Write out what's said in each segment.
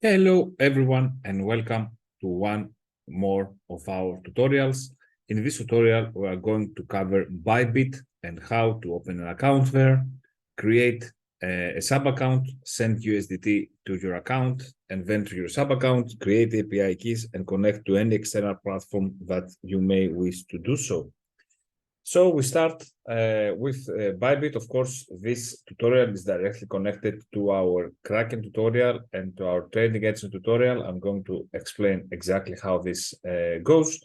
Hello everyone and welcome to one more of our tutorials. In this tutorial, we are going to cover Bybit and how to open an account there, create a sub-account, send USDT to your account, and then to your sub-account, create API keys and connect to any external platform that you may wish to do so. So we start with Bybit. Of course, this tutorial is directly connected to our Kraken tutorial and to our trading agent tutorial. I'm going to explain exactly how this goes.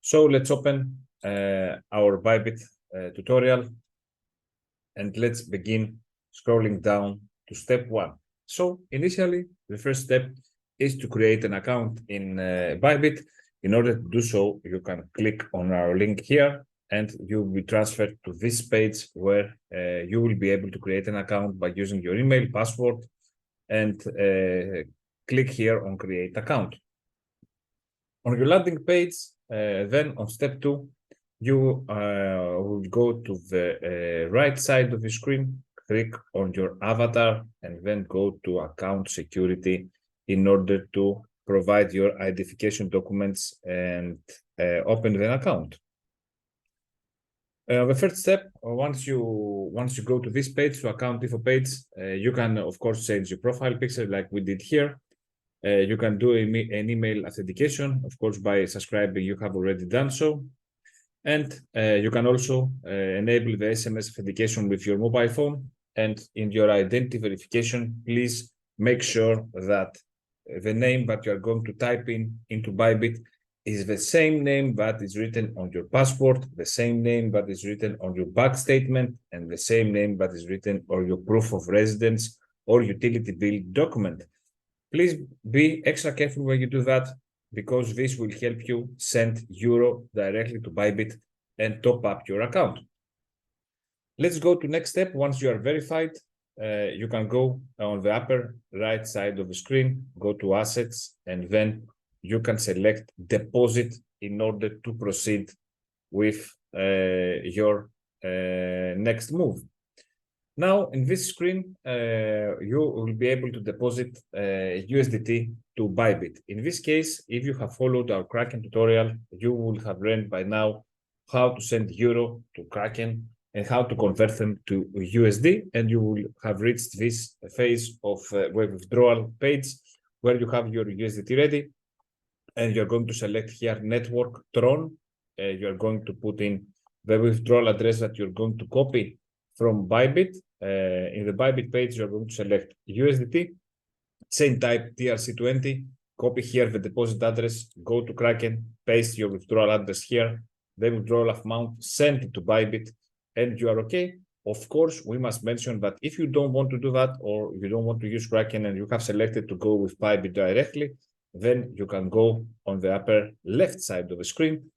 So let's open our Bybit tutorial and let's begin scrolling down to step 1. So initially, the first step is to create an account in Bybit. In order to do so, you can click on our link here, and you will be transferred to this page where you will be able to create an account by using your email, password, and click here on Create Account. On your landing page, then on step 2, you will go to the right side of the screen, click on your avatar, and then go to Account Security in order to provide your identification documents and open the account. The first step, once you go to this page, to account info page, you can of course change your profile picture like we did here. You can do an email authentication, of course, by subscribing. You have already done so, and you can also enable the SMS authentication with your mobile phone. And in your identity verification, please make sure that the name that you are going to type into Bybit is the same name that is written on your passport, the same name that is written on your bank statement, and the same name that is written on your proof of residence or utility bill document. Please be extra careful when you do that, because this will help you send euro directly to Bybit and top up your account. Let's go to next step. Once you are verified, you can go on the upper right side of the screen, go to assets, and then you can select deposit in order to proceed with your next move. Now, in this screen, you will be able to deposit USDT to Bybit. In this case, if you have followed our Kraken tutorial, you will have learned by now how to send euro to Kraken and how to convert them to USD, and you will have reached this phase of withdrawal page where you have your USDT ready. And you're going to select here network Tron. You're going to put in the withdrawal address that you're going to copy from Bybit. In the Bybit page, you're going to select USDT, same type TRC20, copy here the deposit address, go to Kraken, paste your withdrawal address here, the withdrawal amount, send it to Bybit, and you are okay. Of course, we must mention that if you don't want to do that, or you don't want to use Kraken and you have selected to go with Bybit directly, then you can go on the upper left side of the screen.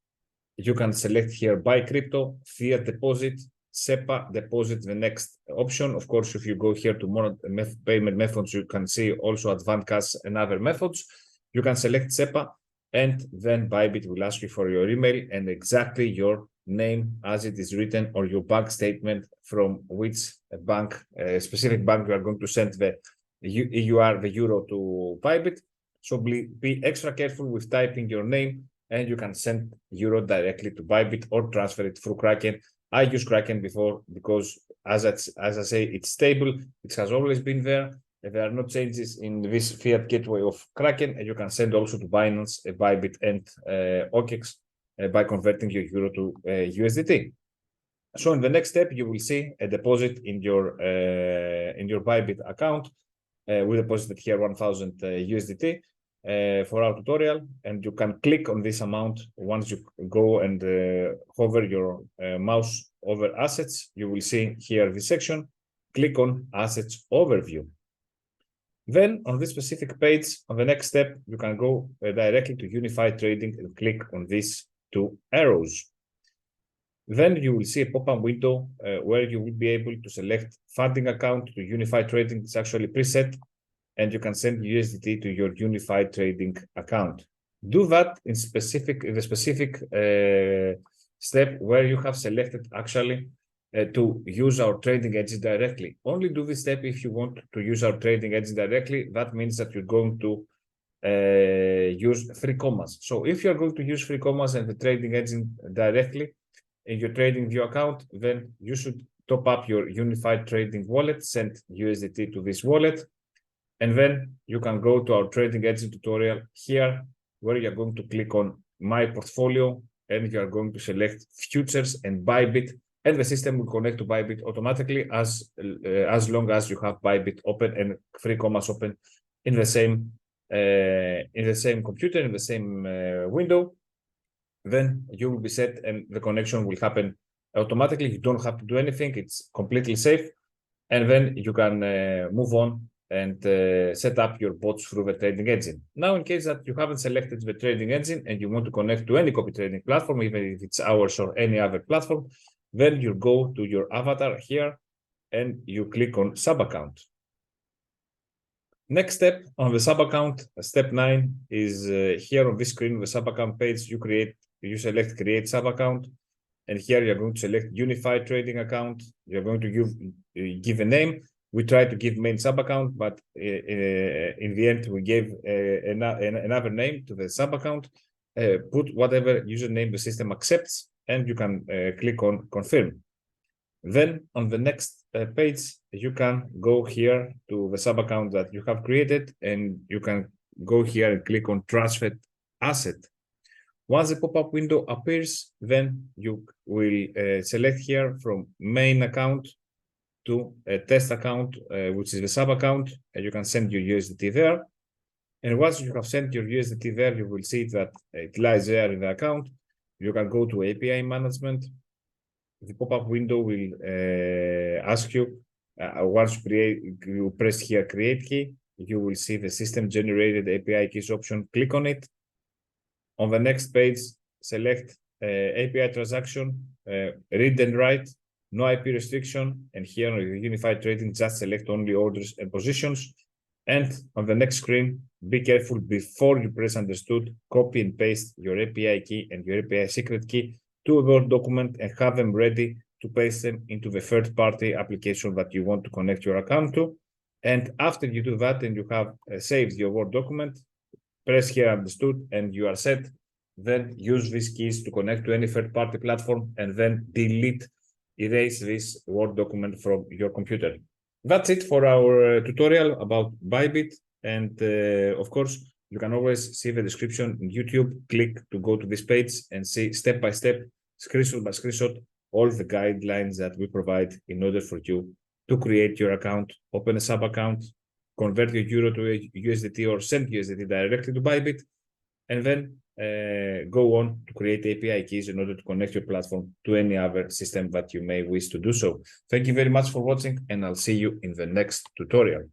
You can select here buy crypto, fiat deposit, SEPA deposit, the next option. Of course, if you go here to more payment methods, you can see also advanced cash and other methods. You can select SEPA, and then Bybit will ask you for your email and exactly your name as it is written, or your bank statement from which bank, specific bank you are going to send the EUR, the euro to Bybit. So be extra careful with typing your name, and you can send euro directly to Bybit or transfer it through Kraken. I use Kraken before because, as I say, it's stable. It has always been there. There are no changes in this fiat gateway of Kraken, and you can send also to Binance, Bybit, and OKEx by converting your euro to USDT. So in the next step, you will see a deposit in your Bybit account. We deposited here 1,000 USDT for our tutorial, and you can click on this amount. Once you go and hover your mouse over assets, you will see here this section. Click on Assets Overview. Then on this specific page, on the next step, you can go directly to Unified Trading and click on these 2 arrows. Then you will see a pop-up window where you will be able to select funding account to Unified Trading. It's actually preset, and you can send USDT to your Unified Trading account. Do that in the specific step where you have selected actually to use our trading agent directly. Only do this step if you want to use our trading agent directly. That means that you're going to use free commas. So if you're going to use free commas and the trading engine directly in your trading view account, then you should top up your Unified Trading wallet, send USDT to this wallet, and then you can go to our trading engine tutorial here, where you're going to click on My Portfolio, and you are going to select Futures and Bybit, and the system will connect to Bybit automatically as long as you have Bybit open and free commas open in the same computer, in the same window. Then you will be set and the connection will happen automatically. You don't have to do anything. It's completely safe. And then you can move on and set up your bots through the trading engine. Now, in case that you haven't selected the trading engine and you want to connect to any copy trading platform, even if it's ours or any other platform, then you go to your avatar here and you click on Subaccount. Next step on the Subaccount, step 9, is here on this screen, the Subaccount page. You select Create Subaccount, and here you're going to select Unified Trading Account. You're going to give a name. We tried to give main Subaccount, but in the end, we gave another name to the Subaccount. Put whatever username the system accepts, and you can click on Confirm. Then on the next page, you can go here to the Subaccount that you have created, and you can go here and click on Transfer Asset. Once the pop-up window appears, then you will select here from main account to a test account, which is the Subaccount, and you can send your USDT there. And once you have sent your USDT there, you will see that it lies there in the account. You can go to API management. The pop-up window will ask you, once you press here Create Key, you will see the system-generated API keys option. Click on it. On the next page, select API transaction, read and write, no IP restriction, and here on the Unified Trading, just select only orders and positions. And on the next screen, be careful before you press Understood, copy and paste your API key and your API secret key to a Word document and have them ready to paste them into the third-party application that you want to connect your account to. And after you do that and you have saved your Word document, press here Understood, and you are set. Then use these keys to connect to any third-party platform, and then erase this Word document from your computer. That's it for our tutorial about Bybit. And of course, you can always see the description in YouTube. Click to go to this page and see step by step, screenshot by screenshot, all the guidelines that we provide in order for you to create your account, open a sub-account, convert your euro to USDT or send USDT directly to Bybit, and then go on to create API keys in order to connect your platform to any other system that you may wish to do so. Thank you very much for watching, and I'll see you in the next tutorial.